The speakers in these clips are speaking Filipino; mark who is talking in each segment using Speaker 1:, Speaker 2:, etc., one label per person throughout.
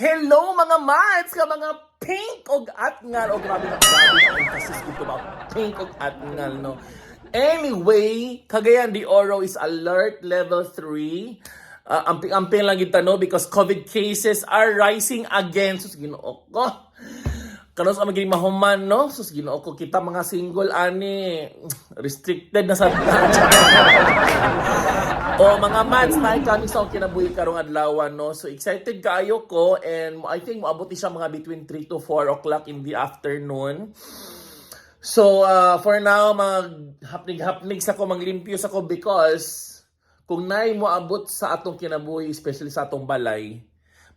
Speaker 1: Hello mga mads, ka mga pink og atngal. O grabe na emphasis ko about pink og atngal, no? Anyway, Cagayan de Oro is alert level 3. Amping lang kita, no? Because COVID cases are rising again. Sus, Ginoo ko. Karon sa maging mahuman, no? Sus, Ginoo ko. Kita mga single, ani, restricted na sa O mga mads, na kami sa kinabuhi karong adlaw, no? So excited kaayo ko, and I think moabot siya mga between 3 to 4 o'clock in the afternoon. So for now, hapnig sa ko, maglimpyo sa ko, because kung naay moabot sa atong kinabuhi, especially sa atong balay,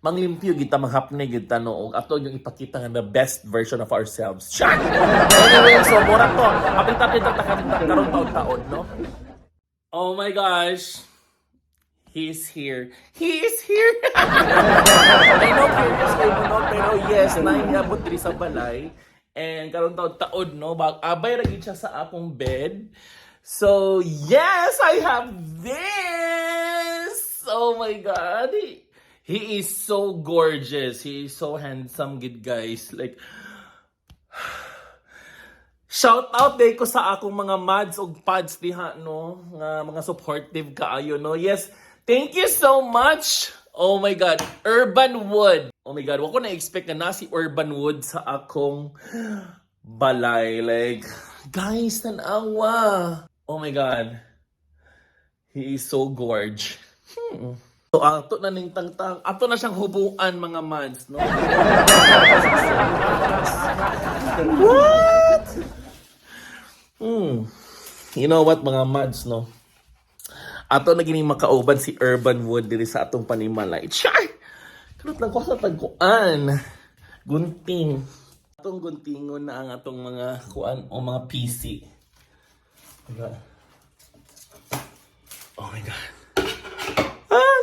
Speaker 1: manglimpyo kita, maghapnig kita, no? Og ato yung ipakita nga the best version of ourselves. Shot! Anyway, so mura to. Apit-apit karong taon-taon, no? Oh my gosh. He's here. He is here! I know, curious kayo, no? Pero yes, Niabot diri sa balay. And karon taon, no? Abay ra gid siya sa akong bed. So, yes, I have this! Oh my God! He is so gorgeous. He is so handsome, good guys. Like, shout out day ko sa akong mga mads og pads diha, no? Mga supportive kaayo, no? Yes, thank you so much. Oh my God, Urban Wood. Oh my God, wako na expect na si Urban Wood sa akong balay. Like, guys, tanawa. Oh my God. He is so gorge. So, ato na ning tangtang. Ato na siyang hubuan, mga mads, no? What? You know what, mga mads, no? Ato na gining makauban si Urban Wood diri sa atong panimalay. Char! Kanot lang ko sa tagkuan. Gunting. Atong guntingon na ang atong mga kuan o mga PC. Oh my God. Ah!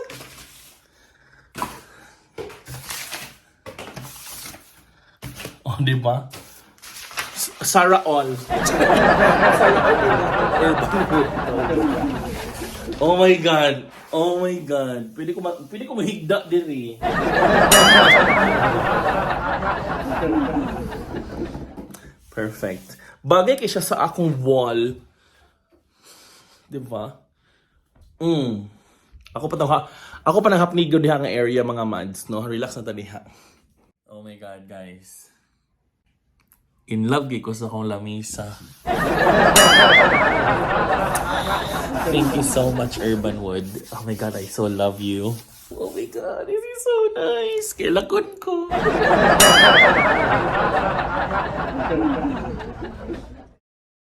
Speaker 1: Oh, di ba? Sarah All. Sarah All Urban Wood. Oh my God. Oh my God. Pwede ko mahigda diri. Perfect. Bagay kay siya sa akong wall. 'Di ba? Ako pa nang hapnigo diha nga area, mga mads, no? Relax na ta diha. Oh my God, guys. In love ko sa akong lamisa. Thank you so much, Urban Wood. Oh my God, I so love you. Oh my God, this is so nice. Kailakon ko.